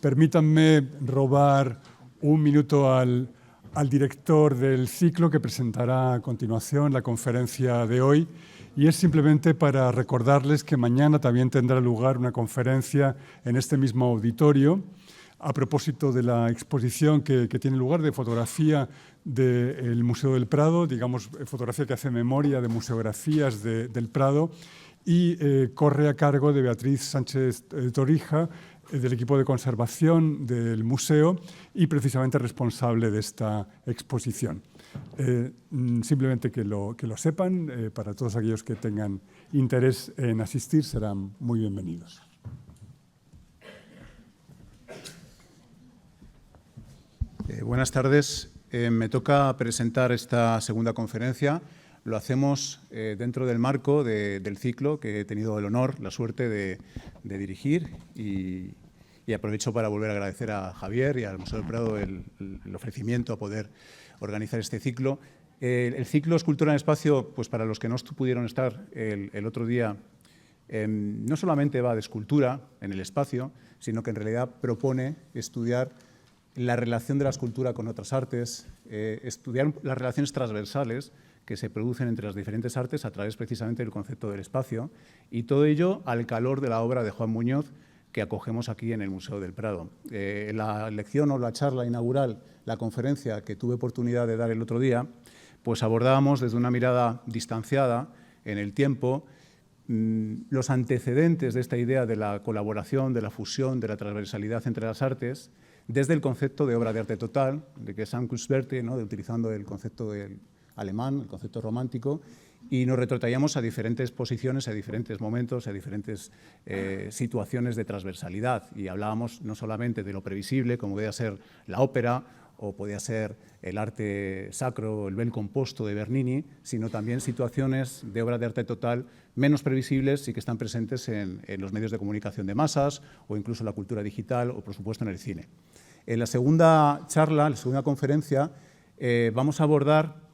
Permítanme robar un minuto al director del ciclo que presentará a continuación la conferencia de hoy, y es simplemente para recordarles que mañana también tendrá lugar una conferencia en este mismo auditorio a propósito de la exposición que tiene lugar de fotografía del Museo del Prado, digamos, fotografía que hace memoria de museografías del Prado, y corre a cargo de Beatriz Sánchez Torija, del equipo de conservación del museo y precisamente responsable de esta exposición. Simplemente que lo sepan, para todos aquellos que tengan interés en asistir serán muy bienvenidos. Buenas tardes. Me toca presentar esta segunda conferencia. Lo hacemos dentro del marco del ciclo que he tenido el honor, la suerte de dirigir, y aprovecho para volver a agradecer a Javier y al Museo del Prado el ofrecimiento a poder organizar este ciclo. El ciclo Escultura en el Espacio, pues para los que no pudieron estar el otro día, no solamente va de escultura en el espacio, sino que en realidad propone estudiar la relación de la escultura con otras artes, estudiar las relaciones transversales que se producen entre las diferentes artes a través precisamente del concepto del espacio, y todo ello al calor de la obra de Juan Muñoz que acogemos aquí en el Museo del Prado. La lección o la charla inaugural, la conferencia que tuve oportunidad de dar el otro día, pues abordábamos desde una mirada distanciada en el tiempo los antecedentes de esta idea de la colaboración, de la fusión, de la transversalidad entre las artes, desde el concepto de obra de arte total, de que Kunstwerke, ¿no?, utilizando el concepto alemán, el concepto romántico, y nos retrotraíamos a diferentes posiciones, a diferentes momentos, a diferentes situaciones de transversalidad. Y hablábamos no solamente de lo previsible, como podía ser la ópera, o podía ser el arte sacro, el bel composto de Bernini, sino también situaciones de obra de arte total menos previsibles y que están presentes en los medios de comunicación de masas, o incluso en la cultura digital, o por supuesto en el cine. En la segunda charla, en la segunda conferencia, vamos a abordar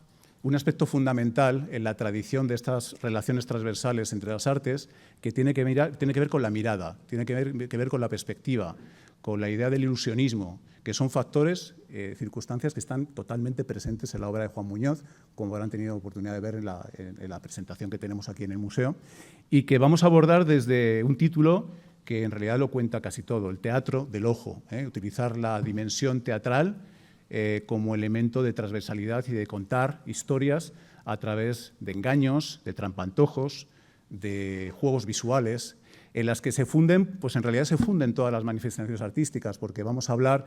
un aspecto fundamental en la tradición de estas relaciones transversales entre las artes, que tiene que ver con la mirada, tiene que ver con la perspectiva, con la idea del ilusionismo, que son factores, circunstancias que están totalmente presentes en la obra de Juan Muñoz, como habrán tenido oportunidad de ver en la presentación que tenemos aquí en el museo, y que vamos a abordar desde un título que en realidad lo cuenta casi todo, el teatro del ojo, utilizar la dimensión teatral como elemento de transversalidad y de contar historias a través de engaños, de trampantojos, de juegos visuales, en las que se funden, pues en realidad se funden todas las manifestaciones artísticas, porque vamos a hablar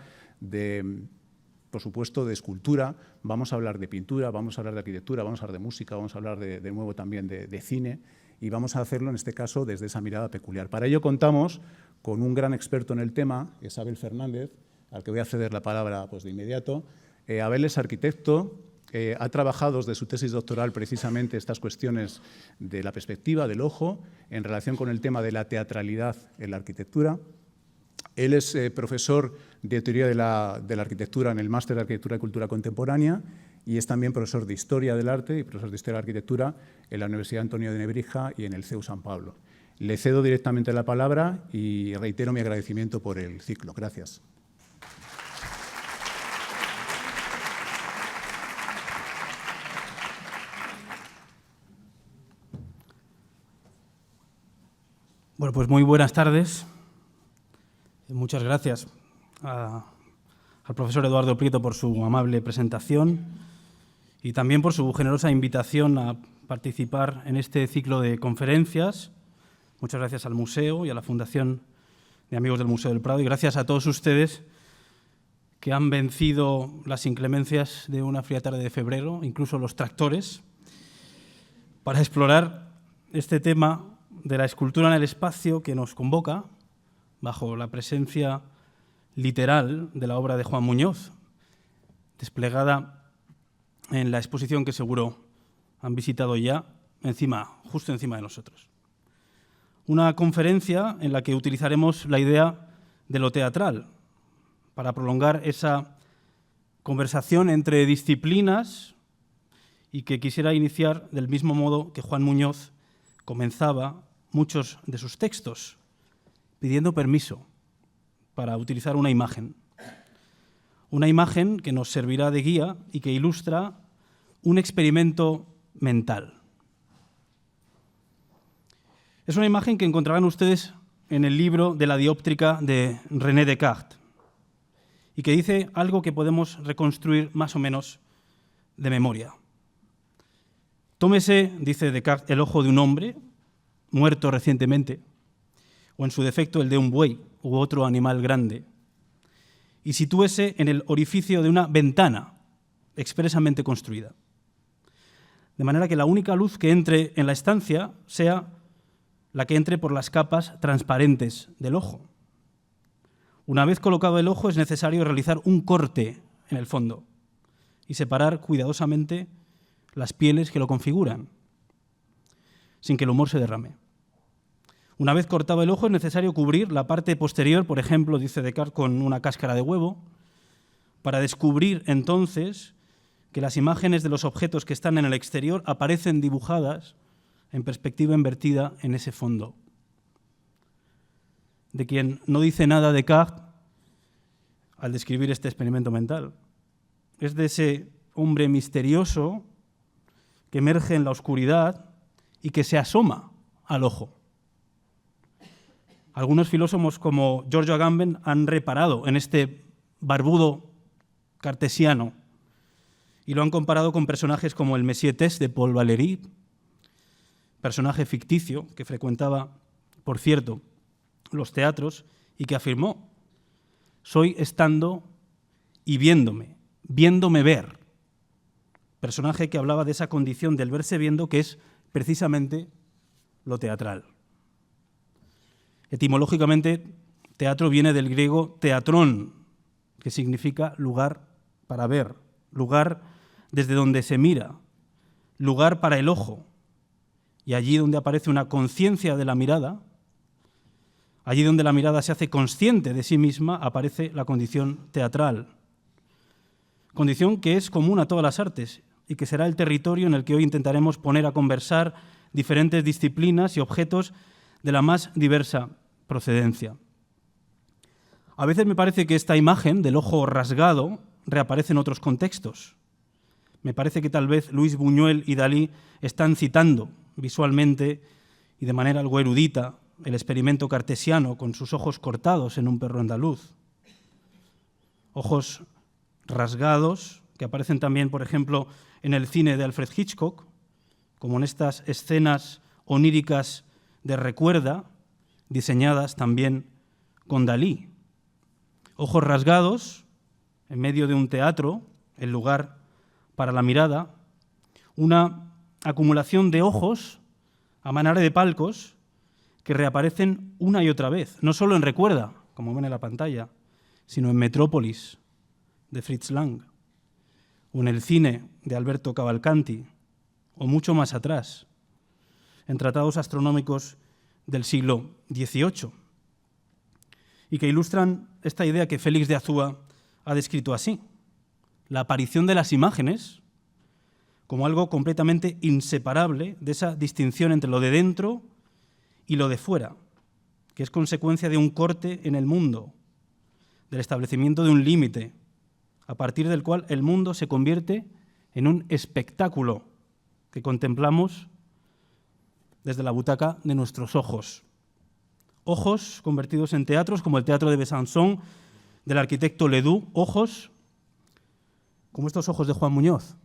por supuesto, de escultura, vamos a hablar de pintura, vamos a hablar de arquitectura, vamos a hablar de música, vamos a hablar de nuevo también de cine, y vamos a hacerlo en este caso desde esa mirada peculiar. Para ello contamos con un gran experto en el tema, Abel Fernández, al que voy a ceder la palabra pues de inmediato. Abel es arquitecto, ha trabajado desde su tesis doctoral precisamente estas cuestiones de la perspectiva, del ojo, en relación con el tema de la teatralidad en la arquitectura. Él es profesor de teoría de la arquitectura en el Máster de Arquitectura y Cultura Contemporánea, y es también profesor de Historia del Arte y profesor de Historia de la Arquitectura en la Universidad Antonio de Nebrija y en el CEU San Pablo. Le cedo directamente la palabra y reitero mi agradecimiento por el ciclo. Gracias. Bueno, pues muy buenas tardes. Muchas gracias al profesor Eduardo Prieto por su amable presentación y también por su generosa invitación a participar en este ciclo de conferencias. Muchas gracias al museo y a la Fundación de Amigos del Museo del Prado, y gracias a todos ustedes que han vencido las inclemencias de una fría tarde de febrero, incluso los tractores, para explorar este tema de la escultura en el espacio que nos convoca bajo la presencia literal de la obra de Juan Muñoz, desplegada en la exposición que seguro han visitado ya, justo encima de nosotros. Una conferencia en la que utilizaremos la idea de lo teatral para prolongar esa conversación entre disciplinas, y que quisiera iniciar del mismo modo que Juan Muñoz comenzaba muchos de sus textos, pidiendo permiso para utilizar una imagen. Una imagen que nos servirá de guía y que ilustra un experimento mental. Es una imagen que encontrarán ustedes en el libro de la dióptrica de René Descartes y que dice algo que podemos reconstruir más o menos de memoria. Tómese, dice Descartes, el ojo de un hombre muerto recientemente, o en su defecto el de un buey u otro animal grande, y sitúese en el orificio de una ventana expresamente construida. De manera que la única luz que entre en la estancia sea la que entre por las capas transparentes del ojo. Una vez colocado el ojo es necesario realizar un corte en el fondo y separar cuidadosamente las pieles que lo configuran, sin que el humor se derrame. Una vez cortado el ojo es necesario cubrir la parte posterior, por ejemplo, dice Descartes, con una cáscara de huevo, para descubrir entonces que las imágenes de los objetos que están en el exterior aparecen dibujadas en perspectiva invertida en ese fondo. De quien no dice nada Descartes al describir este experimento mental. Es de ese hombre misterioso que emerge en la oscuridad y que se asoma al ojo. Algunos filósofos como Giorgio Agamben han reparado en este barbudo cartesiano y lo han comparado con personajes como el Monsieur Tess de Paul Valéry, personaje ficticio que frecuentaba, por cierto, los teatros y que afirmó: soy estando y viéndome ver. Personaje que hablaba de esa condición del verse viendo que es precisamente lo teatral. Etimológicamente, teatro viene del griego teatrón, que significa lugar para ver, lugar desde donde se mira, lugar para el ojo. Y allí donde aparece una conciencia de la mirada, allí donde la mirada se hace consciente de sí misma, aparece la condición teatral. Condición que es común a todas las artes y que será el territorio en el que hoy intentaremos poner a conversar diferentes disciplinas y objetos de la más diversa procedencia. A veces me parece que esta imagen del ojo rasgado reaparece en otros contextos. Me parece que tal vez Luis Buñuel y Dalí están citando visualmente y de manera algo erudita el experimento cartesiano con sus ojos cortados en un perro andaluz. Ojos rasgados que aparecen también, por ejemplo, en el cine de Alfred Hitchcock, como en estas escenas oníricas de Recuerda, diseñadas también con Dalí. Ojos rasgados en medio de un teatro, el lugar para la mirada, una acumulación de ojos a manera de palcos que reaparecen una y otra vez, no solo en Recuerda, como ven en la pantalla, sino en Metrópolis, de Fritz Lang, o en el cine de Alberto Cavalcanti, o mucho más atrás, en tratados astronómicos del siglo XVIII, y que ilustran esta idea que Félix de Azúa ha descrito así: la aparición de las imágenes como algo completamente inseparable de esa distinción entre lo de dentro y lo de fuera, que es consecuencia de un corte en el mundo, del establecimiento de un límite, a partir del cual el mundo se convierte en un espectáculo que contemplamos desde la butaca de nuestros ojos. Ojos convertidos en teatros, como el Teatro de Besançon del arquitecto Ledoux, ojos como estos ojos de Juan Muñoz,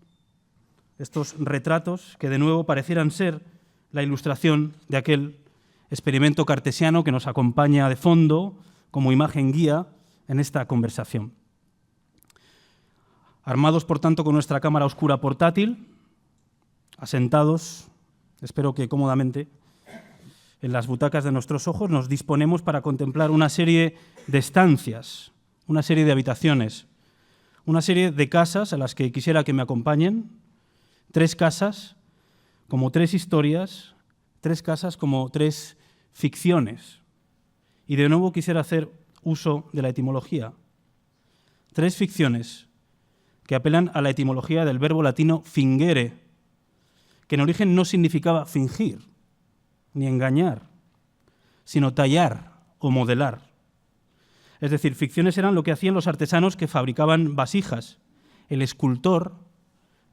estos retratos que de nuevo parecieran ser la ilustración de aquel experimento cartesiano que nos acompaña de fondo como imagen guía en esta conversación. Armados, por tanto, con nuestra cámara oscura portátil, asentados, espero que cómodamente, en las butacas de nuestros ojos, nos disponemos para contemplar una serie de estancias, una serie de habitaciones, una serie de casas a las que quisiera que me acompañen, 3 casas como 3 historias, 3 casas como 3 ficciones. Y de nuevo quisiera hacer uso de la etimología. 3 ficciones que apelan a la etimología del verbo latino fingere, que en origen no significaba fingir ni engañar, sino tallar o modelar. Es decir, ficciones eran lo que hacían los artesanos que fabricaban vasijas. El escultor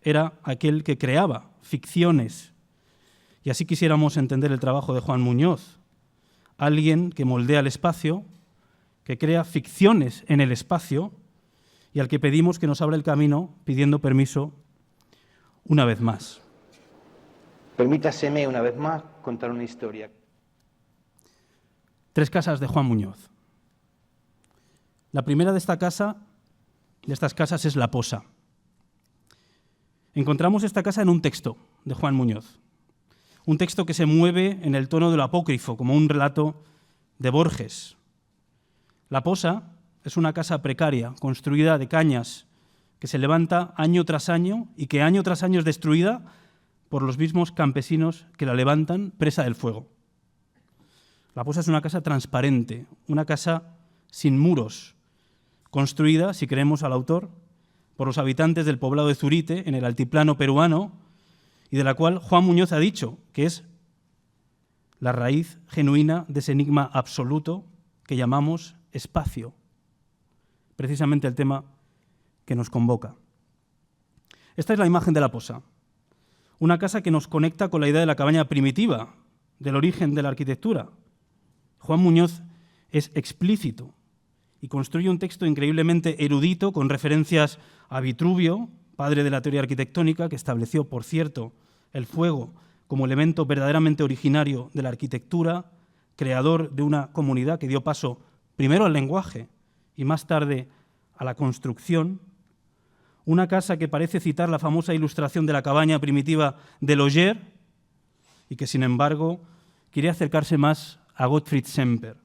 era aquel que creaba ficciones. Y así quisiéramos entender el trabajo de Juan Muñoz, alguien que moldea el espacio, que crea ficciones en el espacio y al que pedimos que nos abra el camino pidiendo permiso una vez más. Permítaseme una vez más contar una historia. 3 casas de Juan Muñoz. La primera de estas casas es La Posa. Encontramos esta casa en un texto de Juan Muñoz, un texto que se mueve en el tono de lo apócrifo, como un relato de Borges. La Posa es una casa precaria, construida de cañas, que se levanta año tras año y que año tras año es destruida por los mismos campesinos que la levantan presa del fuego. La Posa es una casa transparente, una casa sin muros, construida, si creemos al autor, por los habitantes del poblado de Zurite, en el altiplano peruano, y de la cual Juan Muñoz ha dicho que es la raíz genuina de ese enigma absoluto que llamamos espacio, precisamente el tema que nos convoca. Esta es la imagen de La Posa, una casa que nos conecta con la idea de la cabaña primitiva, del origen de la arquitectura. Juan Muñoz es explícito y construye un texto increíblemente erudito con referencias a Vitruvio, padre de la teoría arquitectónica, que estableció, por cierto, el fuego como elemento verdaderamente originario de la arquitectura, creador de una comunidad que dio paso primero al lenguaje y más tarde a la construcción. Una casa que parece citar la famosa ilustración de la cabaña primitiva de Loger y que, sin embargo, quiere acercarse más a Gottfried Semper,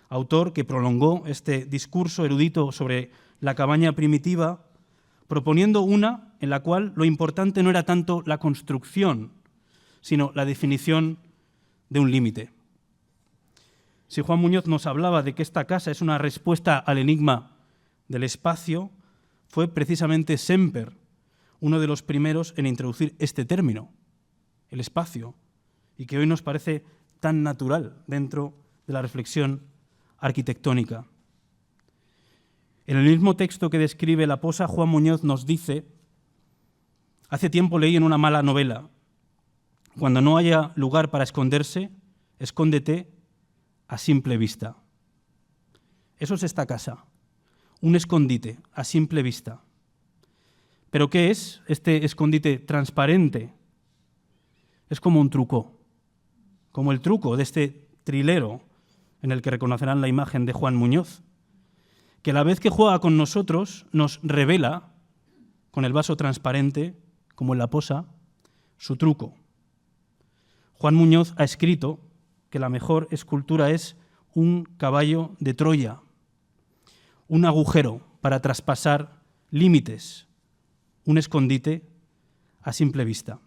autor que prolongó este discurso erudito sobre la cabaña primitiva, proponiendo una en la cual lo importante no era tanto la construcción, sino la definición de un límite. Si Juan Muñoz nos hablaba de que esta casa es una respuesta al enigma del espacio, fue precisamente Semper uno de los primeros en introducir este término, el espacio, y que hoy nos parece tan natural dentro de la reflexión arquitectónica. En el mismo texto que describe La Posa, Juan Muñoz nos dice: hace tiempo leí en una mala novela, cuando no haya lugar para esconderse, escóndete a simple vista. Eso es esta casa, un escondite a simple vista. ¿Pero qué es este escondite transparente? Es como un truco, como el truco de este trilero en el que reconocerán la imagen de Juan Muñoz, que a la vez que juega con nosotros nos revela, con el vaso transparente, como en La Posa, su truco. Juan Muñoz ha escrito que la mejor escultura es un caballo de Troya, un agujero para traspasar límites, un escondite a simple vista.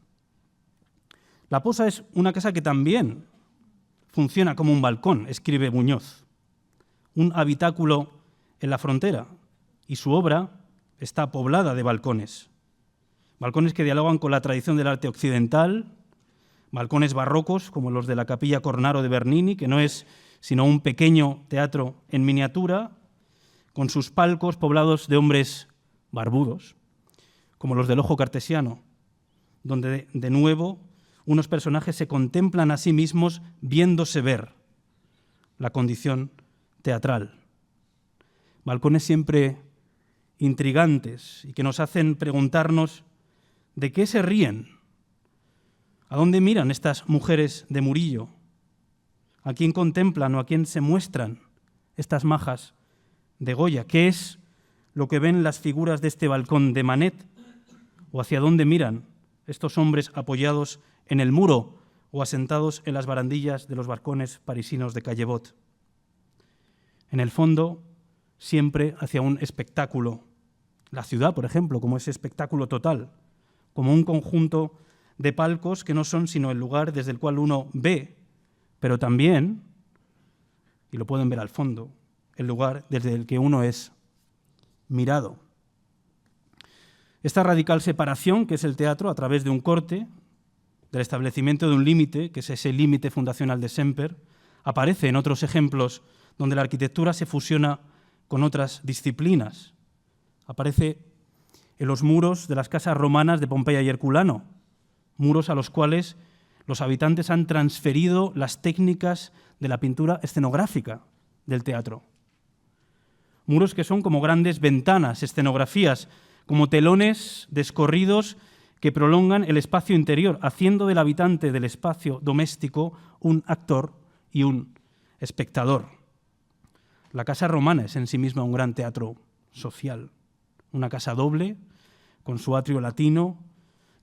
La Posa es una casa que también funciona como un balcón, escribe Muñoz, un habitáculo en la frontera, y su obra está poblada de balcones. Balcones que dialogan con la tradición del arte occidental, balcones barrocos como los de la Capilla Cornaro de Bernini, que no es sino un pequeño teatro en miniatura, con sus palcos poblados de hombres barbudos, como los del Ojo Cartesiano, donde de nuevo unos personajes se contemplan a sí mismos viéndose ver, la condición teatral. Balcones siempre intrigantes y que nos hacen preguntarnos de qué se ríen, a dónde miran estas mujeres de Murillo, a quién contemplan o a quién se muestran estas majas de Goya, qué es lo que ven las figuras de este balcón de Manet o hacia dónde miran estos hombres apoyados en el muro o asentados en las barandillas de los balcones parisinos de Caillebotte. En el fondo, siempre hacia un espectáculo. La ciudad, por ejemplo, como ese espectáculo total, como un conjunto de palcos que no son sino el lugar desde el cual uno ve, pero también, y lo pueden ver al fondo, el lugar desde el que uno es mirado. Esta radical separación, que es el teatro, a través de un corte, del establecimiento de un límite, que es ese límite fundacional de Semper, aparece en otros ejemplos donde la arquitectura se fusiona con otras disciplinas. Aparece en los muros de las casas romanas de Pompeya y Herculano, muros a los cuales los habitantes han transferido las técnicas de la pintura escenográfica del teatro. Muros que son como grandes ventanas, escenografías, como telones descorridos que prolongan el espacio interior, haciendo del habitante del espacio doméstico un actor y un espectador. La casa romana es en sí misma un gran teatro social, una casa doble, con su atrio latino,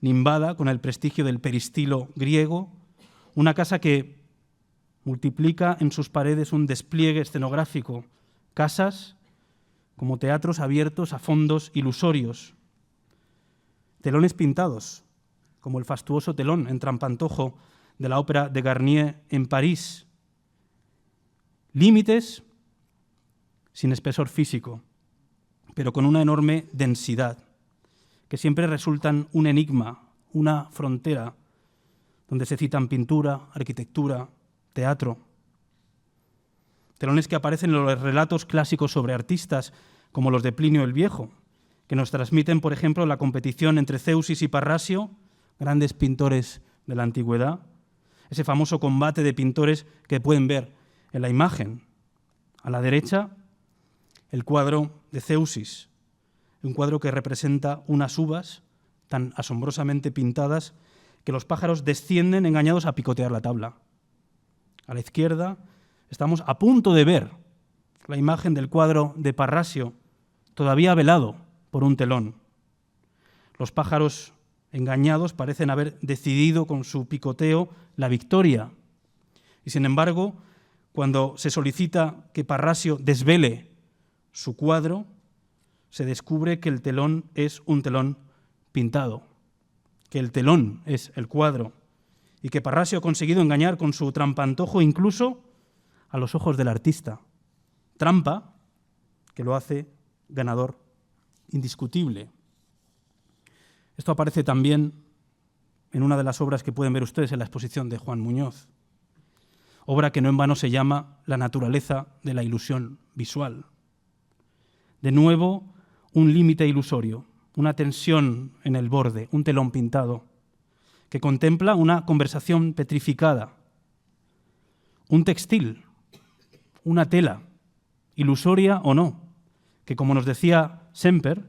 nimbada con el prestigio del peristilo griego, una casa que multiplica en sus paredes un despliegue escenográfico, casas como teatros abiertos a fondos ilusorios, telones pintados, como el fastuoso telón en trampantojo de la ópera de Garnier en París, límites sin espesor físico, pero con una enorme densidad, que siempre resultan un enigma, una frontera, donde se citan pintura, arquitectura, teatro. Telones que aparecen en los relatos clásicos sobre artistas, como los de Plinio el Viejo, que nos transmiten, por ejemplo, la competición entre Zeusis y Parrasio, grandes pintores de la antigüedad, ese famoso combate de pintores que pueden ver en la imagen. A la derecha, el cuadro de Zeusis, un cuadro que representa unas uvas tan asombrosamente pintadas que los pájaros descienden engañados a picotear la tabla. A la izquierda estamos a punto de ver la imagen del cuadro de Parrasio, todavía velado por un telón. Los pájaros engañados parecen haber decidido con su picoteo la victoria. Y sin embargo, cuando se solicita que Parrasio desvele su cuadro, se descubre que el telón es un telón pintado, que el telón es el cuadro y que Parrasio ha conseguido engañar con su trampantojo incluso a los ojos del artista. Trampa que lo hace ganador indiscutible. Esto aparece también en una de las obras que pueden ver ustedes en la exposición de Juan Muñoz, obra que no en vano se llama La naturaleza de la ilusión visual. De nuevo, un límite ilusorio, una tensión en el borde, un telón pintado, que contempla una conversación petrificada, un textil, una tela, ilusoria o no, que, como nos decía Semper,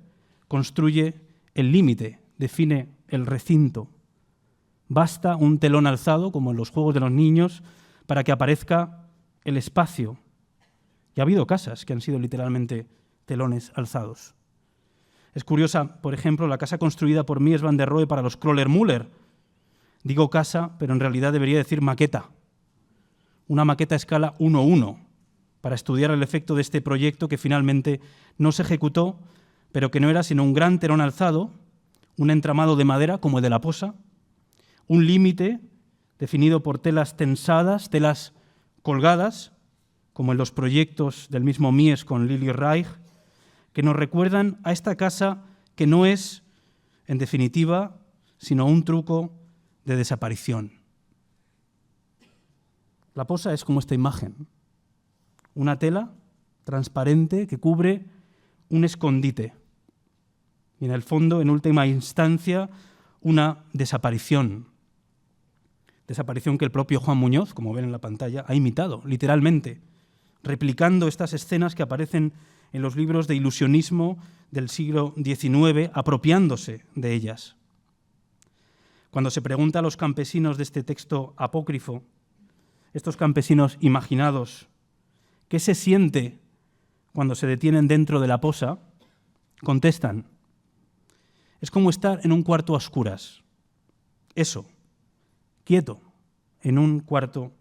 construye el límite, define el recinto. Basta un telón alzado, como en los juegos de los niños, para que aparezca el espacio. Y ha habido casas que han sido literalmente telones alzados. Es curiosa, por ejemplo, la casa construida por Mies van der Rohe para los Kröller-Müller. Digo casa, pero en realidad debería decir maqueta. Una maqueta a escala 1:1, para estudiar el efecto de este proyecto que finalmente no se ejecutó, pero que no era sino un gran telón alzado, un entramado de madera como el de la posa, un límite definido por telas tensadas, telas colgadas, como en los proyectos del mismo Mies con Lili Reich, que nos recuerdan a esta casa que no es, en definitiva, sino un truco de desaparición. La posa es como esta imagen, una tela transparente que cubre un escondite y en el fondo, en última instancia, una desaparición. Desaparición que el propio Juan Muñoz, como ven en la pantalla, ha imitado, literalmente, replicando estas escenas que aparecen en los libros de ilusionismo del siglo XIX, apropiándose de ellas. Cuando se pregunta a los campesinos de este texto apócrifo, estos campesinos imaginados, ¿qué se siente cuando se detienen dentro de la posa?, contestan, es como estar en un cuarto a oscuras. Eso, quieto, en un cuarto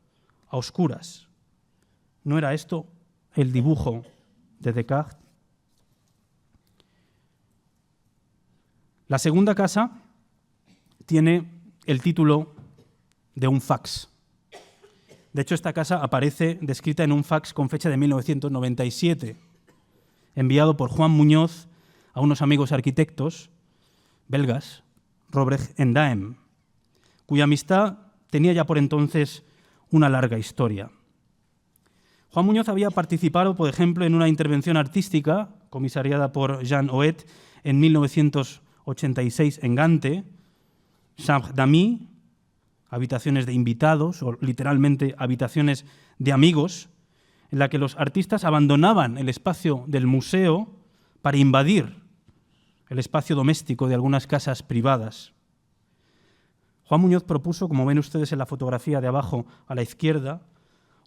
a oscuras. ¿No era esto el dibujo de Descartes? La segunda casa tiene el título de un fax. De hecho, esta casa aparece descrita en un fax con fecha de 1997, enviado por Juan Muñoz a unos amigos arquitectos belgas, Robrecht en Daem, cuya amistad tenía ya por entonces una larga historia. Juan Muñoz había participado, por ejemplo, en una intervención artística comisariada por Jean Huet en 1986 en Gante, Chambre d'amis, habitaciones de invitados o literalmente habitaciones de amigos, en la que los artistas abandonaban el espacio del museo para invadir el espacio doméstico de algunas casas privadas. Juan Muñoz propuso, como ven ustedes en la fotografía de abajo a la izquierda,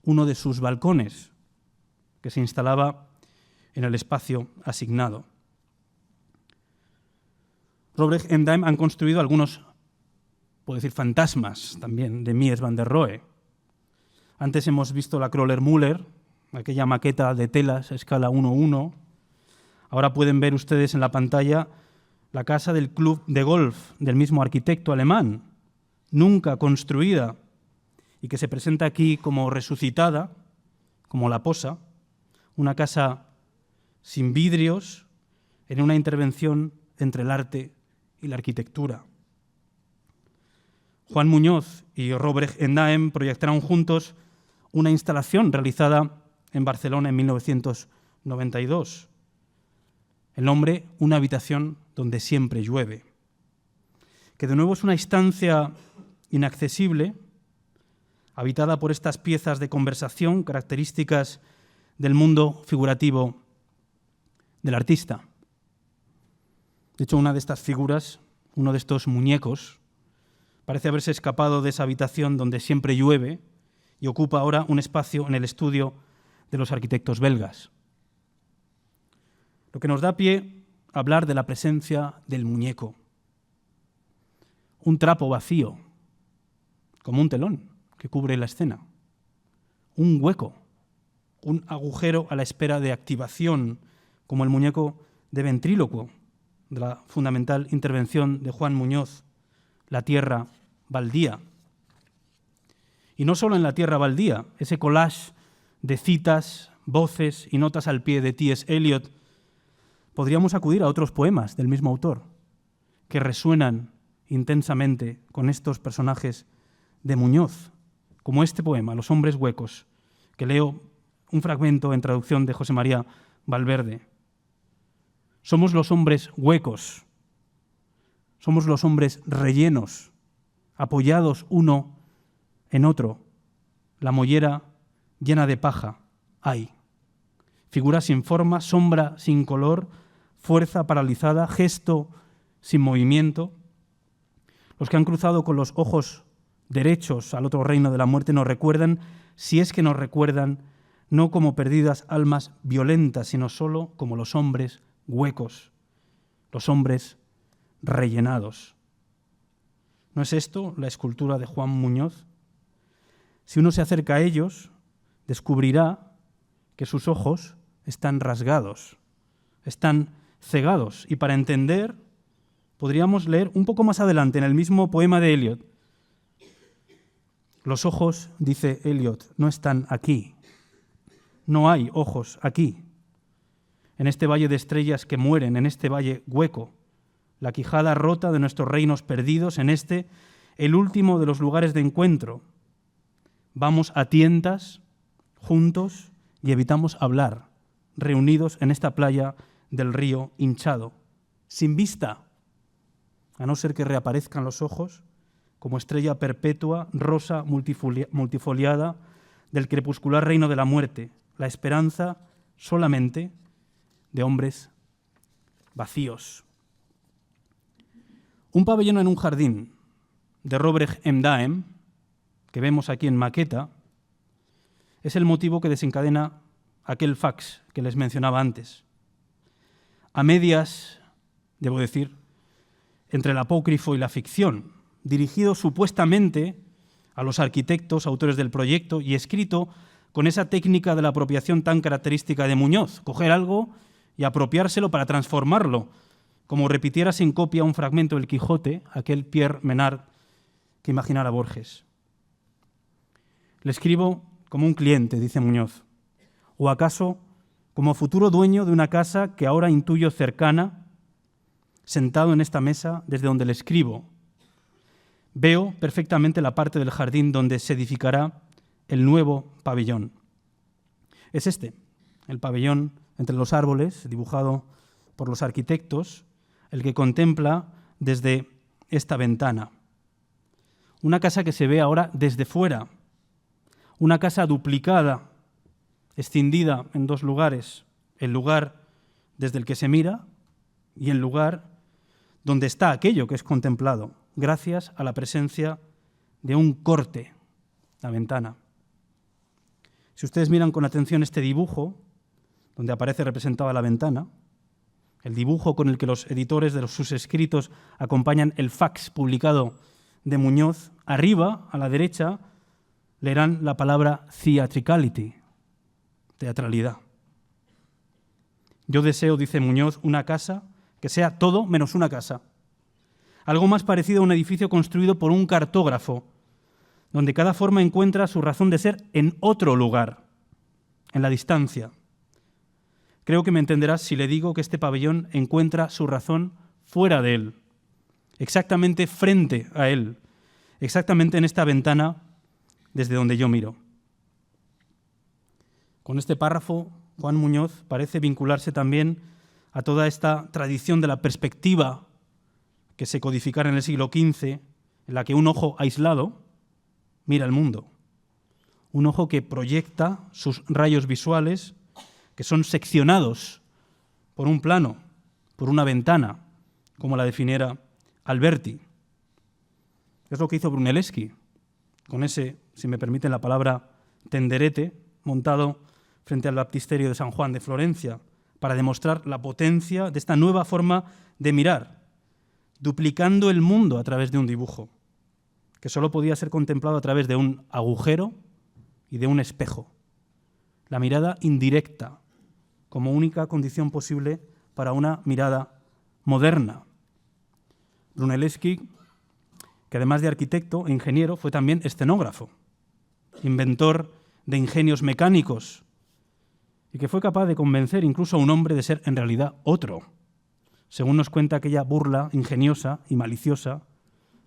uno de sus balcones, que se instalaba en el espacio asignado. Robrecht y Daem han construido algunos, puedo decir, fantasmas también de Mies van der Rohe. Antes hemos visto la Kröller-Müller, aquella maqueta de telas a escala 1:1. Ahora pueden ver ustedes en la pantalla la casa del club de golf del mismo arquitecto alemán, nunca construida y que se presenta aquí como resucitada, como la posa, una casa sin vidrios en una intervención entre el arte y la arquitectura. Juan Muñoz y Robrecht y Daem proyectaron juntos una instalación realizada en Barcelona en 1992. El nombre, Una habitación donde siempre llueve, que de nuevo es una instancia inaccesible, habitada por estas piezas de conversación características del mundo figurativo del artista. De hecho, una de estas figuras, uno de estos muñecos, parece haberse escapado de esa habitación donde siempre llueve y ocupa ahora un espacio en el estudio de los arquitectos belgas. Lo que nos da pie a hablar de la presencia del muñeco. Un trapo vacío, como un telón que cubre la escena. Un hueco, un agujero a la espera de activación, como el muñeco de ventrílocuo de la fundamental intervención de Juan Muñoz, La tierra baldía. Y no solo en La tierra baldía, ese collage de citas, voces y notas al pie de T.S. Eliot, podríamos acudir a otros poemas del mismo autor que resuenan intensamente con estos personajes de Muñoz, como este poema, Los hombres huecos, que leo un fragmento en traducción de José María Valverde. Somos los hombres huecos, somos los hombres rellenos, apoyados uno en otro, la mollera llena de paja, hay. Figura sin forma, sombra sin color, fuerza paralizada, gesto sin movimiento. Los que han cruzado con los ojos derechos al otro reino de la muerte nos recuerdan, si es que nos recuerdan, no como perdidas almas violentas, sino solo como los hombres huecos, los hombres rellenados. ¿No es esto la escultura de Juan Muñoz? Si uno se acerca a ellos, descubrirá que sus ojos están rasgados, están cegados. Y para entender, podríamos leer un poco más adelante en el mismo poema de Eliot. Los ojos, dice Eliot, no están aquí. No hay ojos aquí. En este valle de estrellas que mueren, en este valle hueco, la quijada rota de nuestros reinos perdidos, en este, el último de los lugares de encuentro. Vamos a tientas, juntos, y evitamos hablar, reunidos en esta playa del río hinchado, sin vista, a no ser que reaparezcan los ojos, como estrella perpetua, rosa multifoliada, del crepuscular reino de la muerte, la esperanza solamente de hombres vacíos. Un pabellón en un jardín, de Robrecht y Daem, que vemos aquí en maqueta, es el motivo que desencadena aquel fax que les mencionaba antes. A medias, debo decir, entre el apócrifo y la ficción, dirigido supuestamente a los arquitectos, autores del proyecto, y escrito con esa técnica de la apropiación tan característica de Muñoz, coger algo y apropiárselo para transformarlo, como repitiera sin copia un fragmento del Quijote, aquel Pierre Menard que imaginara Borges. Le escribo como un cliente, dice Muñoz, o acaso como futuro dueño de una casa que ahora intuyo cercana, sentado en esta mesa desde donde le escribo. Veo perfectamente la parte del jardín donde se edificará el nuevo pabellón. es este, el pabellón entre los árboles, dibujado por los arquitectos, el que contempla desde esta ventana. Una casa que se ve ahora desde fuera, una casa duplicada, escindida en dos lugares, el lugar desde el que se mira y el lugar donde está aquello que es contemplado, gracias a la presencia de un corte, la ventana. Si ustedes miran con atención este dibujo, donde aparece representada la ventana, el dibujo con el que los editores de sus escritos acompañan el fax publicado de Muñoz, arriba, a la derecha, leerán la palabra theatricality, teatralidad. Yo deseo, dice Muñoz, una casa que sea todo menos una casa. Algo más parecido a un edificio construido por un cartógrafo, donde cada forma encuentra su razón de ser en otro lugar, en la distancia. Creo que me entenderás si le digo que este pabellón encuentra su razón fuera de él, exactamente frente a él, exactamente en esta ventana desde donde yo miro. Con este párrafo, Juan Muñoz parece vincularse también a toda esta tradición de la perspectiva que se codificara en el siglo XV, en la que un ojo aislado mira el mundo, un ojo que proyecta sus rayos visuales, que son seccionados por un plano, por una ventana, como la definiera Alberti. Es lo que hizo Brunelleschi, con ese, si me permiten la palabra, tenderete montado frente al baptisterio de San Juan de Florencia, para demostrar la potencia de esta nueva forma de mirar, duplicando el mundo a través de un dibujo, que solo podía ser contemplado a través de un agujero y de un espejo. La mirada indirecta, como única condición posible para una mirada moderna. Brunelleschi, que además de arquitecto e ingeniero, fue también escenógrafo, inventor de ingenios mecánicos, y que fue capaz de convencer incluso a un hombre de ser en realidad otro, según nos cuenta aquella burla ingeniosa y maliciosa,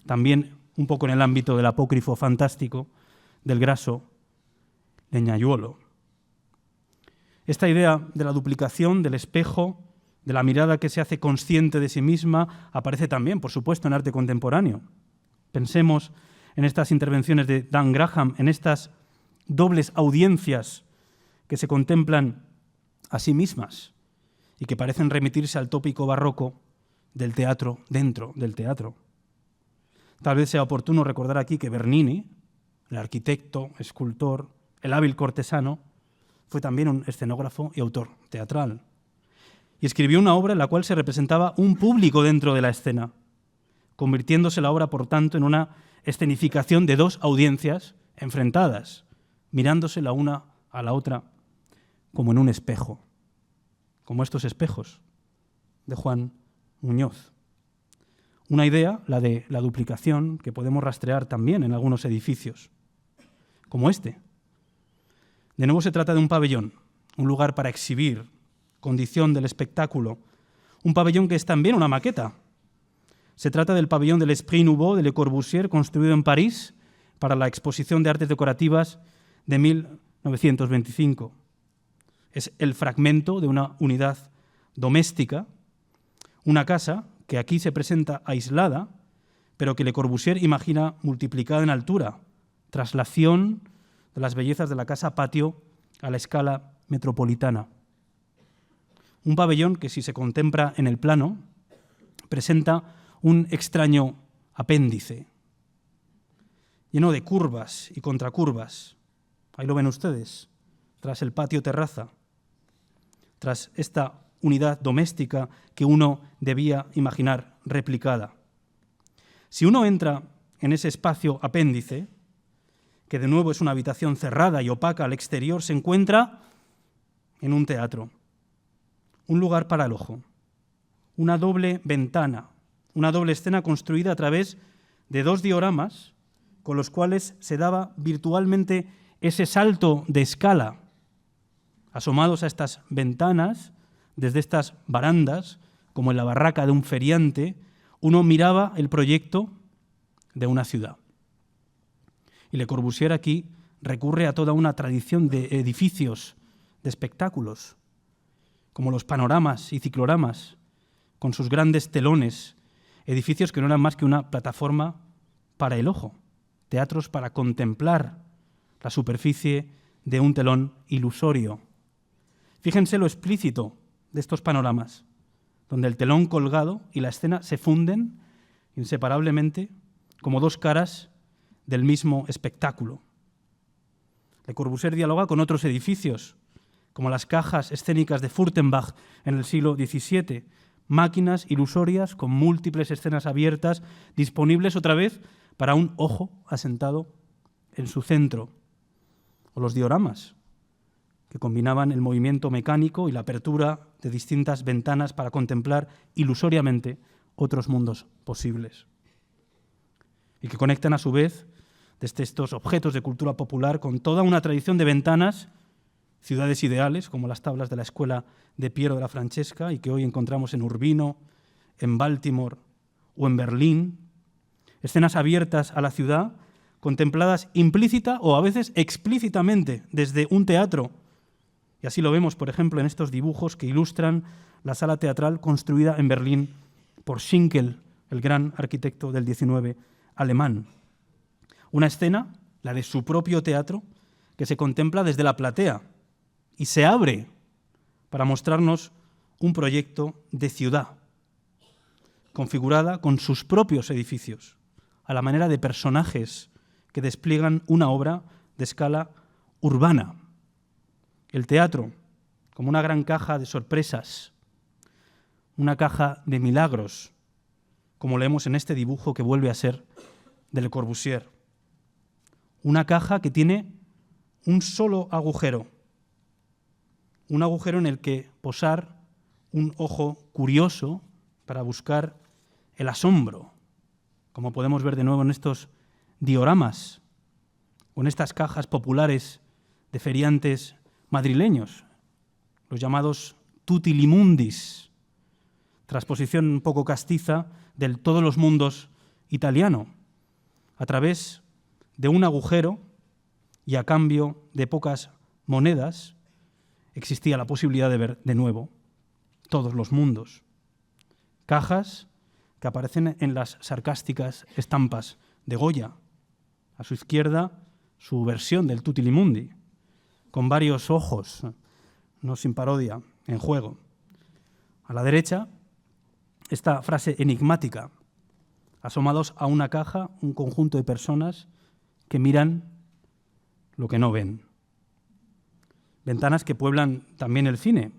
también un poco en el ámbito del apócrifo fantástico, del Grasso Legnaiuolo. Esta idea de la duplicación, del espejo, de la mirada que se hace consciente de sí misma, aparece también, por supuesto, en arte contemporáneo. Pensemos en estas intervenciones de Dan Graham, en estas dobles audiencias que se contemplan a sí mismas y que parecen remitirse al tópico barroco del teatro dentro del teatro. Tal vez sea oportuno recordar aquí que Bernini, el arquitecto, escultor, el hábil cortesano, fue también un escenógrafo y autor teatral. Y escribió una obra en la cual se representaba un público dentro de la escena, convirtiéndose la obra, por tanto, en una escenificación de dos audiencias enfrentadas, mirándose la una a la otra como en un espejo, como estos espejos de Juan Muñoz. Una idea, la de la duplicación, que podemos rastrear también en algunos edificios, como este. De nuevo se trata de un pabellón, un lugar para exhibir, condición del espectáculo, un pabellón que es también una maqueta. Se trata del pabellón del Esprit Nouveau de Le Corbusier, construido en París para la Exposición de Artes Decorativas de 1925. Es el fragmento de una unidad doméstica, una casa que aquí se presenta aislada, pero que Le Corbusier imagina multiplicada en altura, traslación de las bellezas de la casa patio a la escala metropolitana. Un pabellón que, si se contempla en el plano, presenta un extraño apéndice, lleno de curvas y contracurvas. Ahí lo ven ustedes, tras el patio terraza, tras esta unidad doméstica que uno debía imaginar replicada. Si uno entra en ese espacio apéndice, que de nuevo es una habitación cerrada y opaca al exterior, se encuentra en un teatro, un lugar para el ojo, una doble ventana, una doble escena construida a través de dos dioramas con los cuales se daba virtualmente ese salto de escala. Asomados a estas ventanas, desde estas barandas, como en la barraca de un feriante, uno miraba el proyecto de una ciudad. Y Le Corbusier aquí recurre a toda una tradición de edificios de espectáculos, como los panoramas y cicloramas, con sus grandes telones, edificios que no eran más que una plataforma para el ojo, teatros para contemplar la superficie de un telón ilusorio. Fíjense lo explícito de estos panoramas, donde el telón colgado y la escena se funden inseparablemente como dos caras del mismo espectáculo. Le Corbusier dialoga con otros edificios, como las cajas escénicas de Furtenbach en el siglo XVII, máquinas ilusorias con múltiples escenas abiertas, disponibles otra vez para un ojo asentado en su centro. O los dioramas, que combinaban el movimiento mecánico y la apertura de distintas ventanas para contemplar ilusoriamente otros mundos posibles. Y que conectan a su vez desde estos objetos de cultura popular con toda una tradición de ventanas, ciudades ideales, como las tablas de la escuela de Piero de la Francesca, y que hoy encontramos en Urbino, en Baltimore o en Berlín, escenas abiertas a la ciudad, contempladas implícita o a veces explícitamente desde un teatro. Y así lo vemos, por ejemplo, en estos dibujos que ilustran la sala teatral construida en Berlín por Schinkel, el gran arquitecto del XIX alemán. Una escena, la de su propio teatro, que se contempla desde la platea y se abre para mostrarnos un proyecto de ciudad, configurada con sus propios edificios, a la manera de personajes que despliegan una obra de escala urbana. El teatro, como una gran caja de sorpresas, una caja de milagros, como leemos en este dibujo que vuelve a ser de Le Corbusier. Una caja que tiene un solo agujero, un agujero en el que posar un ojo curioso para buscar el asombro, como podemos ver de nuevo en estos dioramas o en estas cajas populares de feriantes madrileños, los llamados tutilimundis, transposición un poco castiza del todos los mundos italiano, a través de un agujero y a cambio de pocas monedas existía la posibilidad de ver de nuevo todos los mundos. Cajas que aparecen en las sarcásticas estampas de Goya. A su izquierda, su versión del Tutilimundi, con varios ojos, no sin parodia, en juego. A la derecha, esta frase enigmática: asomados a una caja, un conjunto de personas que miran lo que no ven. Ventanas que pueblan también el cine,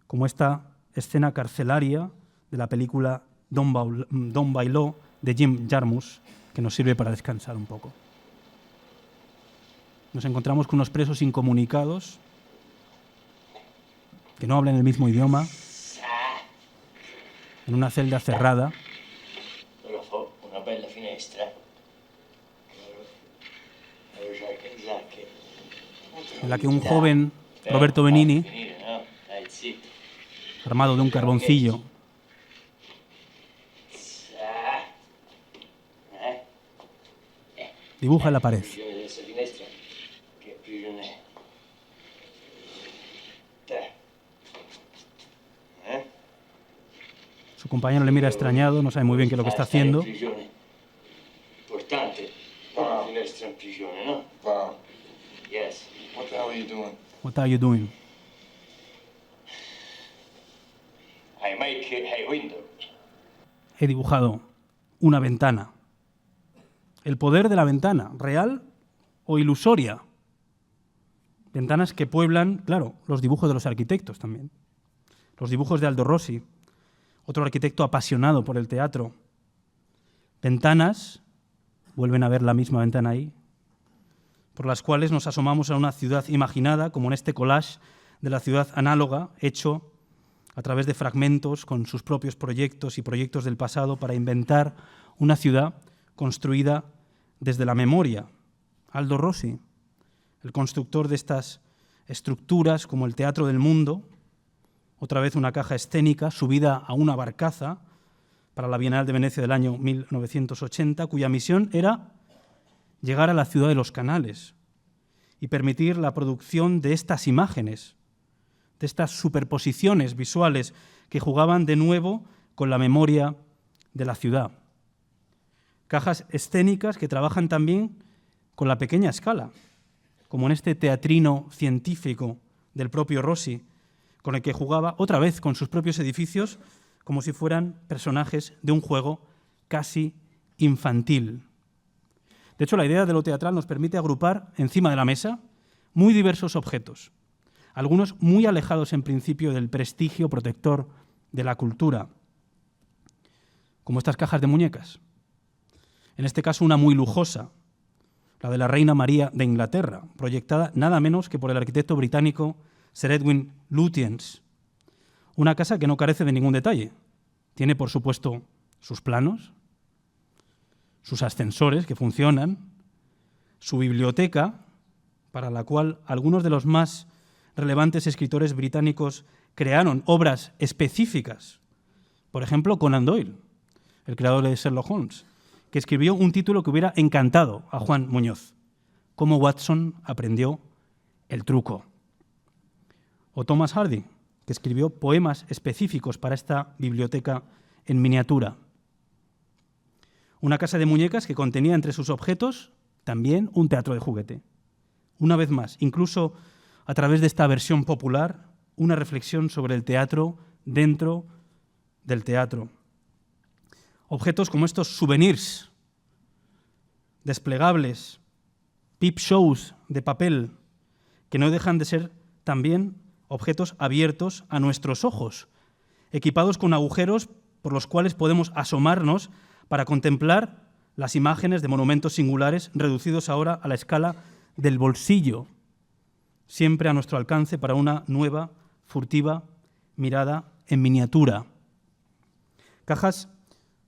como esta escena carcelaria de la película Don Bailó de Jim Jarmusch, que nos sirve para descansar un poco. Nos encontramos con unos presos incomunicados que no hablan el mismo idioma, en una celda cerrada. Una bella finestra. En la que un joven, Roberto Benigni, armado de un carboncillo, dibuja en la pared. Su compañero le mira extrañado, no sabe muy bien qué es lo que está haciendo. Importante. Finestra in prigione, no? Yes. What the hell are you doing? What are you doing? I make a window. He dibujado una ventana. El poder de la ventana, real o ilusoria. Ventanas que pueblan, claro, los dibujos de los arquitectos también. Los dibujos de Aldo Rossi, otro arquitecto apasionado por el teatro. Ventanas, vuelven a ver la misma ventana ahí, por las cuales nos asomamos a una ciudad imaginada, como en este collage de la ciudad análoga, hecho a través de fragmentos con sus propios proyectos y proyectos del pasado para inventar una ciudad construida desde la memoria. Aldo Rossi, el constructor de estas estructuras como el Teatro del Mundo, otra vez una caja escénica subida a una barcaza para la Bienal de Venecia del año 1980, cuya misión era llegar a la ciudad de los canales y permitir la producción de estas imágenes de estas superposiciones visuales que jugaban de nuevo con la memoria de la ciudad. Cajas escénicas que trabajan también con la pequeña escala, como en este teatrino científico del propio Rossi, con el que jugaba otra vez con sus propios edificios como si fueran personajes de un juego casi infantil. De hecho, la idea de lo teatral nos permite agrupar encima de la mesa muy diversos objetos, algunos muy alejados en principio del prestigio protector de la cultura, como estas cajas de muñecas. En este caso, una muy lujosa, la de la Reina María de Inglaterra, proyectada nada menos que por el arquitecto británico Sir Edwin Lutyens. Una casa que no carece de ningún detalle. Tiene, por supuesto, sus planos, sus ascensores que funcionan, su biblioteca, para la cual algunos de los más relevantes escritores británicos crearon obras específicas. Por ejemplo, Conan Doyle, el creador de Sherlock Holmes, que escribió un título que hubiera encantado a Juan Muñoz: Cómo Watson aprendió el truco. O Thomas Hardy, que escribió poemas específicos para esta biblioteca en miniatura. Una casa de muñecas que contenía entre sus objetos también un teatro de juguete. Una vez más, incluso a través de esta versión popular, una reflexión sobre el teatro dentro del teatro. Objetos como estos souvenirs desplegables, peep shows de papel, que no dejan de ser también objetos abiertos a nuestros ojos, equipados con agujeros por los cuales podemos asomarnos para contemplar las imágenes de monumentos singulares reducidos ahora a la escala del bolsillo, siempre a nuestro alcance para una nueva, furtiva mirada en miniatura. Cajas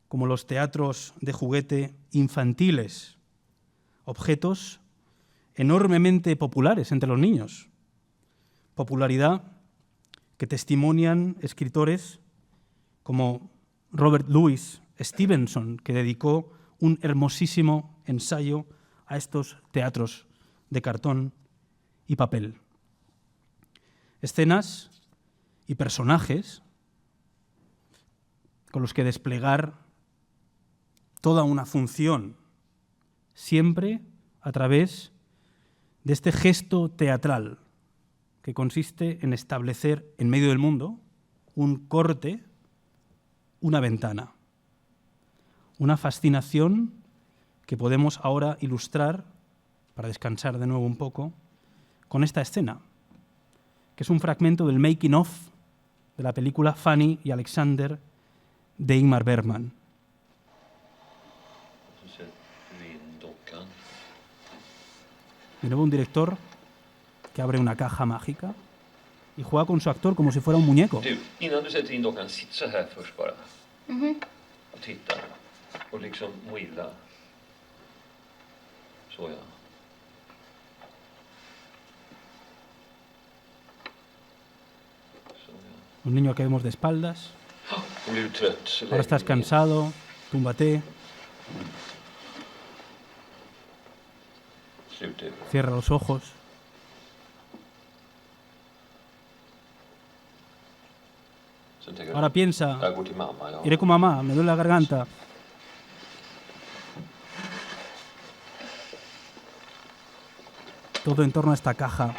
como los teatros de juguete infantiles, objetos enormemente populares entre los niños, popularidad que testimonian escritores como Robert Louis Stevenson, que dedicó un hermosísimo ensayo a estos teatros de cartón y papel. Escenas y personajes con los que desplegar toda una función, siempre a través de este gesto teatral que consiste en establecer en medio del mundo un corte, una ventana, una fascinación que podemos ahora ilustrar, para descansar de nuevo un poco, con esta escena, que es un fragmento del making of de la película Fanny y Alexander de Ingmar Bergman. De nuevo un director que abre una caja mágica y juega con su actor como si fuera un muñeco. Du, innan du sätter in dockan, sitt så här först bara. Och titta. Och liksom wheela. Så ja. Så ja. Un niño que vemos de espaldas. Och blir du trött så Ahora estás cansado, túmbate, Slut över. cierra los ojos. Sen tänker Ahora piensa, jag går till mamma. Ja. iré con mamá, me duele la garganta. Todo en torno a esta caja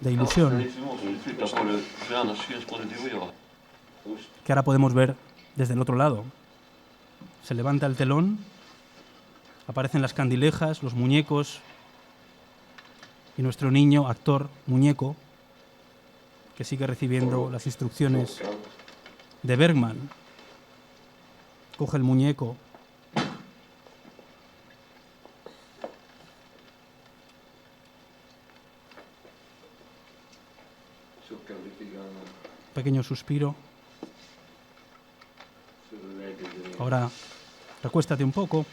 de ilusión Vi måste flytta på det, för annars syns både du och jag. que ahora podemos ver desde el otro lado. Se levanta el telón, aparecen las candilejas, los muñecos y nuestro niño, actor, muñeco, que sigue recibiendo las instrucciones de Bergman. Coge el muñeco, pequeño suspiro. Ahora recuéstate un poco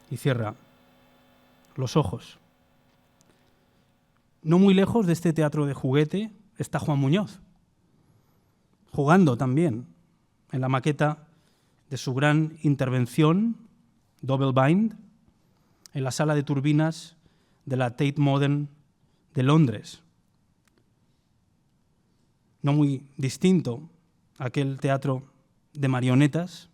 y cierra los ojos. No muy lejos de este teatro de juguete está Juan Muñoz, jugando también en la maqueta de su gran intervención, Double Bind, en la sala de turbinas de la Tate Modern de Londres. No muy distinto a aquel teatro de marionetas,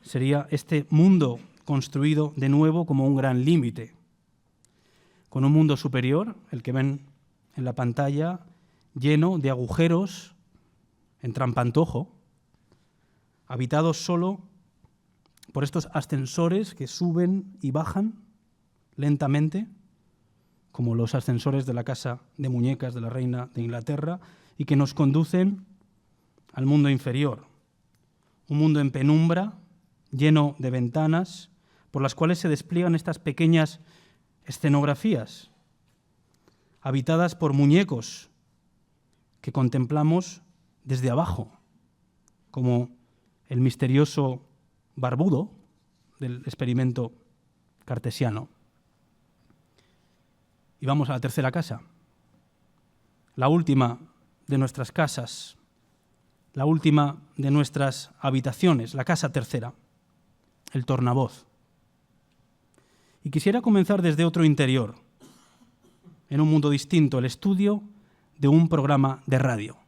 sería este mundo construido de nuevo como un gran límite, con un mundo superior, el que ven en la pantalla, lleno de agujeros en trampantojo, habitados solo por estos ascensores que suben y bajan lentamente, como los ascensores de la casa de muñecas de la reina de Inglaterra, y que nos conducen al mundo inferior, un mundo en penumbra, lleno de ventanas, por las cuales se despliegan estas pequeñas escenografías, habitadas por muñecos que contemplamos desde abajo, como el misterioso barbudo del experimento cartesiano. Y vamos a la tercera casa, la última de nuestras casas, la última de nuestras habitaciones, la casa tercera, el tornavoz. Y quisiera comenzar desde otro interior, en un mundo distinto, el estudio de un programa de radio.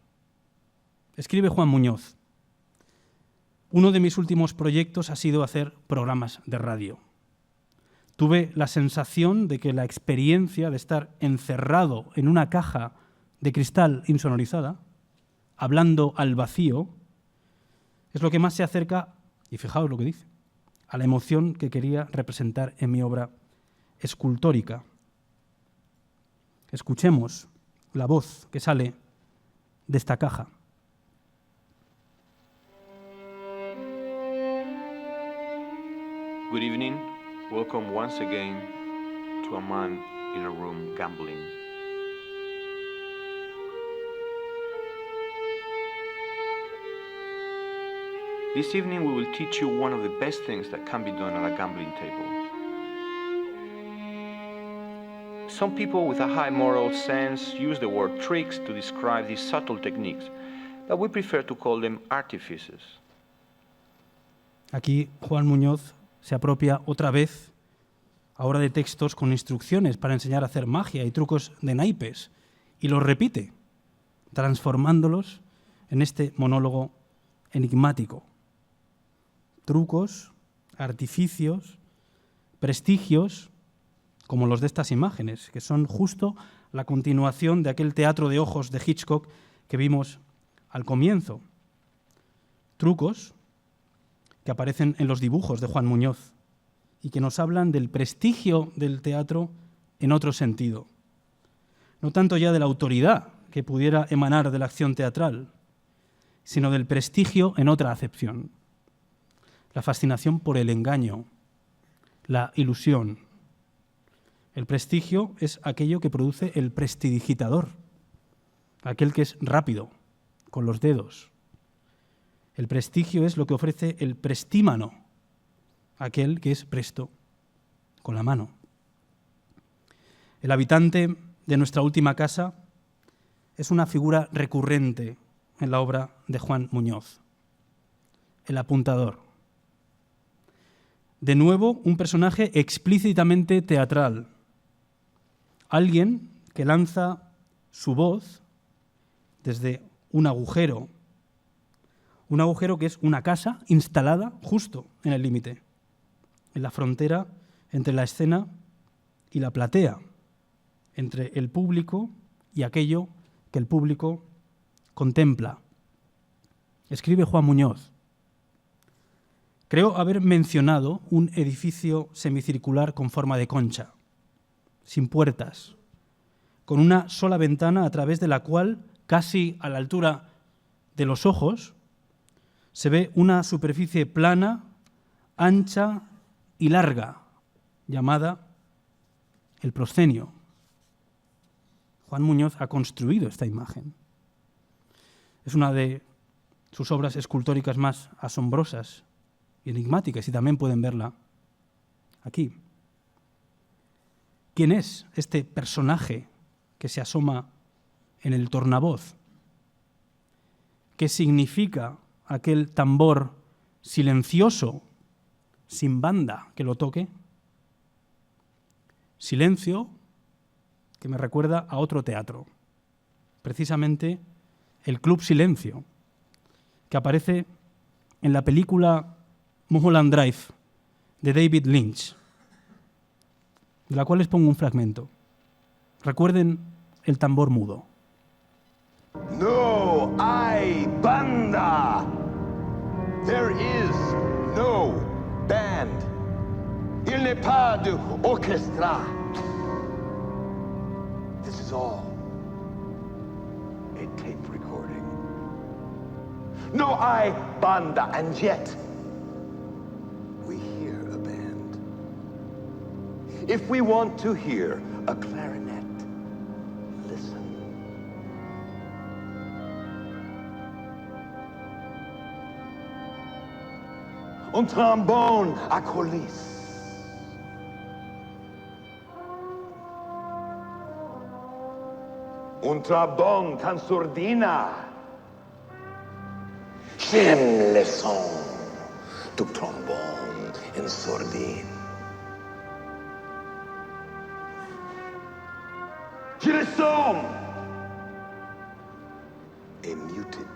Escribe Juan Muñoz: uno de mis últimos proyectos ha sido hacer programas de radio. Tuve la sensación de que la experiencia de estar encerrado en una caja de cristal insonorizada, hablando al vacío, es lo que más se acerca, y fijaos lo que dice, a la emoción que quería representar en mi obra escultórica. Escuchemos la voz que sale de esta caja. Good evening. Welcome once again to A Man in a Room Gambling. This evening we will teach you one of the best things that can be done at a gambling table. Some people with a high moral sense use the word tricks to describe these subtle techniques, but we prefer to call them artifices. Aquí Juan Muñoz se apropia otra vez ahora de textos con instrucciones para enseñar a hacer magia y trucos de naipes, y los repite, transformándolos en este monólogo enigmático. Trucos, artificios, prestigios, como los de estas imágenes, que son justo la continuación de aquel teatro de ojos de Hitchcock que vimos al comienzo. Trucos que aparecen en los dibujos de Juan Muñoz y que nos hablan del prestigio del teatro en otro sentido. No tanto ya de la autoridad que pudiera emanar de la acción teatral, sino del prestigio en otra acepción. La fascinación por el engaño, la ilusión. El prestigio es aquello que produce el prestidigitador, aquel que es rápido, con los dedos. El prestigio es lo que ofrece el prestímano, aquel que es presto, con la mano. El habitante de nuestra última casa es una figura recurrente en la obra de Juan Muñoz, el apuntador. De nuevo, un personaje explícitamente teatral, alguien que lanza su voz desde un agujero que es una casa instalada justo en el límite, en la frontera entre la escena y la platea, entre el público y aquello que el público contempla. Escribe Juan Muñoz: creo haber mencionado un edificio semicircular con forma de concha, sin puertas, con una sola ventana a través de la cual, casi a la altura de los ojos, se ve una superficie plana, ancha y larga, llamada el proscenio. Juan Muñoz ha construido esta imagen. Es una de sus obras escultóricas más asombrosas y enigmáticas, y también pueden verla aquí. ¿Quién es este personaje que se asoma en el tornavoz? ¿Qué significa aquel tambor silencioso, sin banda que lo toque? Silencio que me recuerda a otro teatro, precisamente el Club Silencio, que aparece en la película Mulholland Drive de David Lynch, de la cual les pongo un fragmento. Recuerden el tambor mudo. No hay banda. There is no band. Il n'est pas d'orchestra. This is all a tape recording. No hay banda, and yet we hear a band. If we want to hear a clarinet, listen. Un trombone a colis. Un trombone con sordina. J'aime le son du trombone en sordine. Je le son. A muted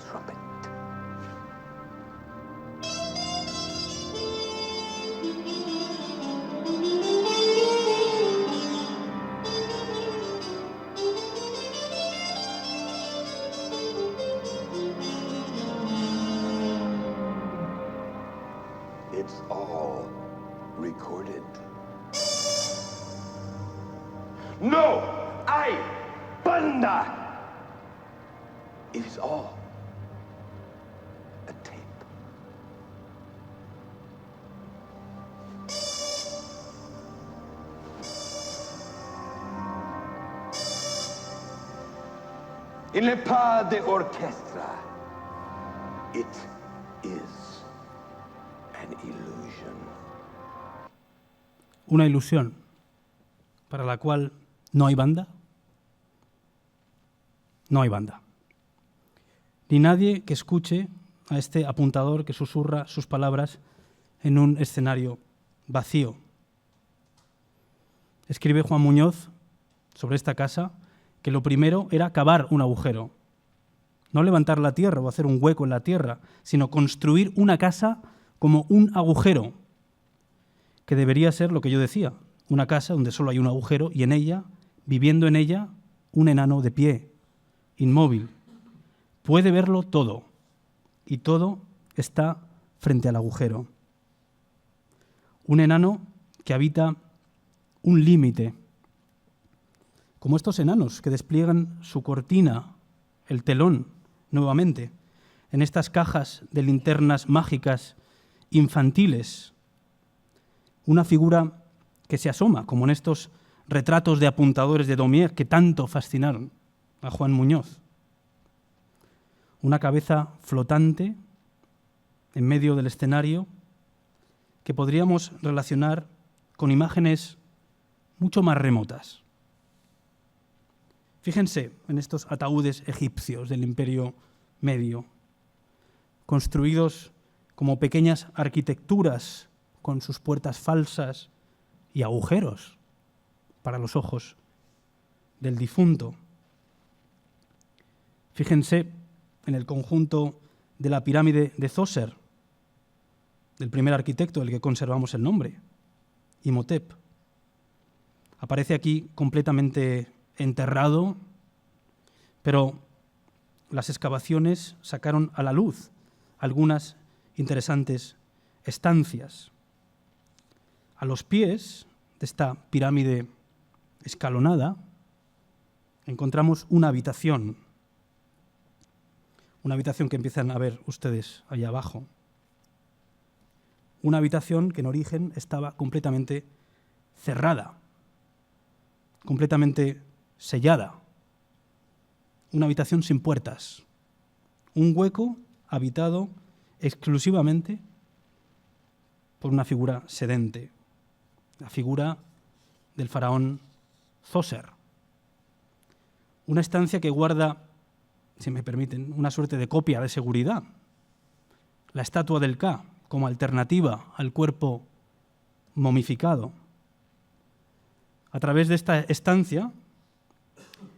trumpet. It's all recorded. No hay banda. It is all a tape. Il n'est pas d'orchestra. It is an illusion. Una ilusión para la cual no hay banda. No hay banda. Ni nadie que escuche a este apuntador que susurra sus palabras en un escenario vacío. Escribe Juan Muñoz sobre esta casa que lo primero era cavar un agujero. No levantar la tierra o hacer un hueco en la tierra, sino construir una casa como un agujero, que debería ser lo que yo decía, una casa donde solo hay un agujero y en ella, viviendo en ella, un enano de pie, inmóvil. Puede verlo todo y todo está frente al agujero. Un enano que habita un límite, como estos enanos que despliegan su cortina, el telón, nuevamente, en estas cajas de linternas mágicas infantiles. Una figura que se asoma, como en estos retratos de apuntadores de Daumier que tanto fascinaron a Juan Muñoz. Una cabeza flotante en medio del escenario que podríamos relacionar con imágenes mucho más remotas. Fíjense en estos ataúdes egipcios del Imperio Medio, construidos como pequeñas arquitecturas con sus puertas falsas y agujeros para los ojos del difunto. Fíjense en el conjunto de la pirámide de Zoser, del primer arquitecto del que conservamos el nombre, Imhotep. Aparece aquí completamente enterrado, pero las excavaciones sacaron a la luz algunas interesantes estancias. A los pies de esta pirámide escalonada encontramos una habitación que empiezan a ver ustedes allá abajo. Una habitación que en origen estaba completamente cerrada, completamente sellada. Una habitación sin puertas. Un hueco habitado exclusivamente por una figura sedente, la figura del faraón Zoser. Una estancia que guarda, si me permiten, una suerte de copia de seguridad. La estatua del Ka como alternativa al cuerpo momificado. A través de esta estancia,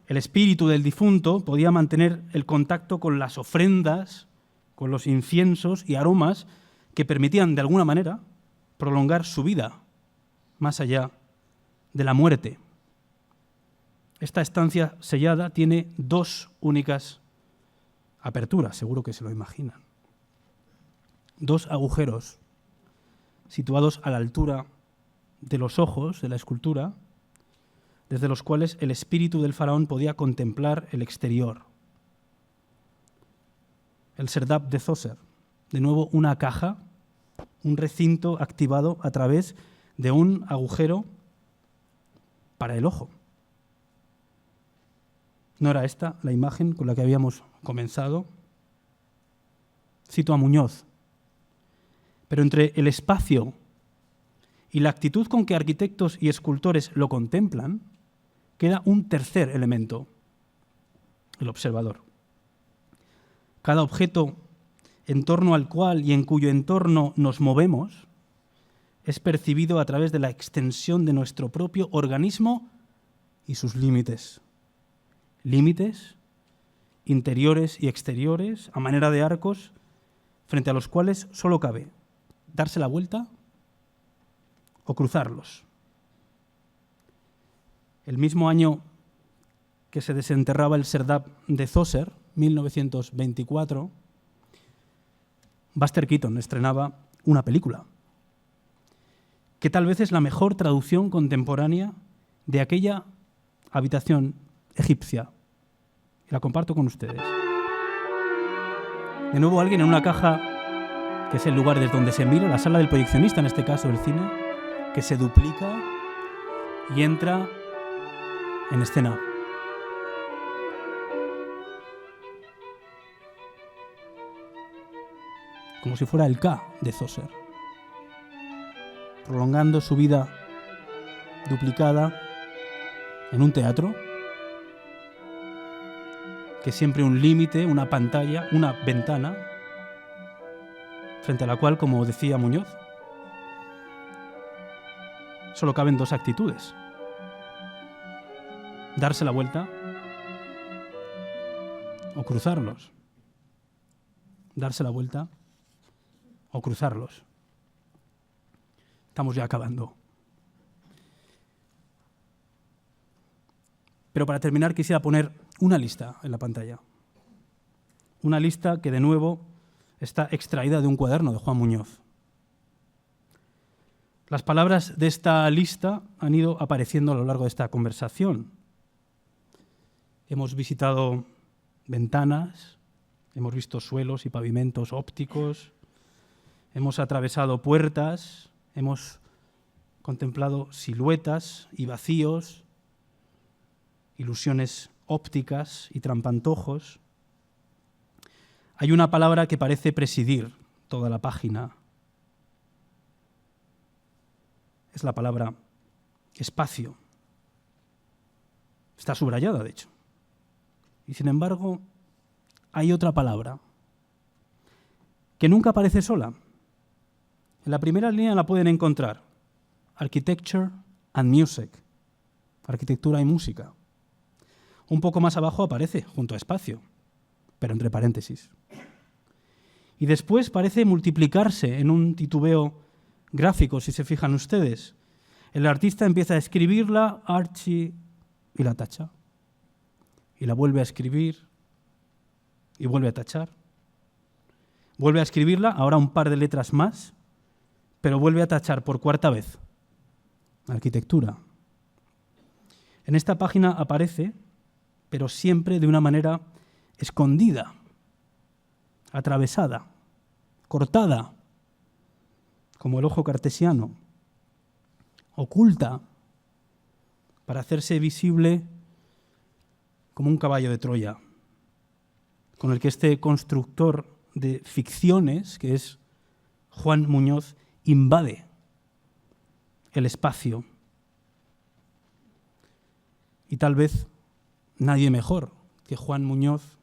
el espíritu del difunto podía mantener el contacto con las ofrendas, con los inciensos y aromas que permitían, de alguna manera, prolongar su vida más allá de la muerte. Esta estancia sellada tiene 2 únicas aperturas, seguro que se lo imaginan. 2 agujeros situados a la altura de los ojos de la escultura, desde los cuales el espíritu del faraón podía contemplar el exterior. El Serdab de Zoser, de nuevo una caja, un recinto activado a través de un agujero para el ojo. ¿No era esta la imagen con la que habíamos comenzado? Cito a Muñoz. Pero entre el espacio y la actitud con que arquitectos y escultores lo contemplan, queda un tercer elemento, el observador. Cada objeto en torno al cual y en cuyo entorno nos movemos es percibido a través de la extensión de nuestro propio organismo y sus límites. Límites interiores y exteriores, a manera de arcos, frente a los cuales solo cabe darse la vuelta o cruzarlos. El mismo año que se desenterraba el Serdab de Zoser, 1924, Buster Keaton estrenaba una película que tal vez es la mejor traducción contemporánea de aquella habitación egipcia. Y la comparto con ustedes. De nuevo alguien en una caja, que es el lugar desde donde se mira, la sala del proyeccionista, en este caso el cine, que se duplica y entra en escena. Como si fuera el K de Zoser, prolongando su vida duplicada en un teatro, que siempre un límite, una pantalla, una ventana, frente a la cual, como decía Muñoz, solo caben 2 actitudes: darse la vuelta o cruzarlos. Darse la vuelta o cruzarlos. Estamos ya acabando. Pero para terminar quisiera poner una lista en la pantalla. Una lista que de nuevo está extraída de un cuaderno de Juan Muñoz. Las palabras de esta lista han ido apareciendo a lo largo de esta conversación. Hemos visitado ventanas, hemos visto suelos y pavimentos ópticos, hemos atravesado puertas, hemos contemplado siluetas y vacíos, ilusiones ópticas y trampantojos. Hay una palabra que parece presidir toda la página. Es la palabra espacio. Está subrayada, de hecho. Y sin embargo, hay otra palabra que nunca aparece sola. En la primera línea la pueden encontrar: Architecture and Music, arquitectura y música. Un poco más abajo aparece, junto a espacio, pero entre paréntesis. Y después parece multiplicarse en un titubeo gráfico, si se fijan ustedes. El artista empieza a escribirla, Archie, y la tacha. Y la vuelve a escribir, y vuelve a tachar. Vuelve a escribirla, ahora un par de letras más, pero vuelve a tachar por 4ª vez. Arquitectura. En esta página aparece, pero siempre de una manera escondida, atravesada, cortada, como el ojo cartesiano, oculta, para hacerse visible como un caballo de Troya, con el que este constructor de ficciones, que es Juan Muñoz, invade el espacio. Y tal vez nadie mejor que Juan Muñoz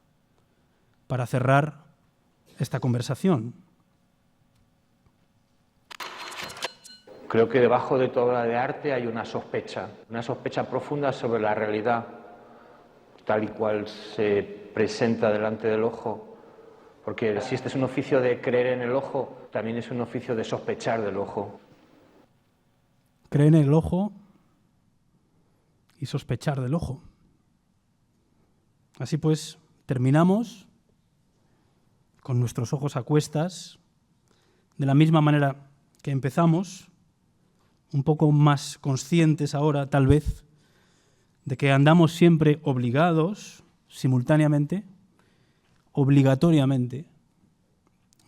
para cerrar esta conversación. Creo que debajo de toda obra de arte hay una sospecha profunda sobre la realidad, tal y cual se presenta delante del ojo. Porque si este es un oficio de creer en el ojo, también es un oficio de sospechar del ojo. Creer en el ojo y sospechar del ojo. Así pues, terminamos con nuestros ojos a cuestas, de la misma manera que empezamos, un poco más conscientes ahora, tal vez, de que andamos siempre obligados, simultáneamente, obligatoriamente,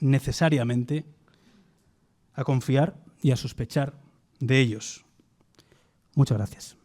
necesariamente, a confiar y a sospechar de ellos. Muchas gracias.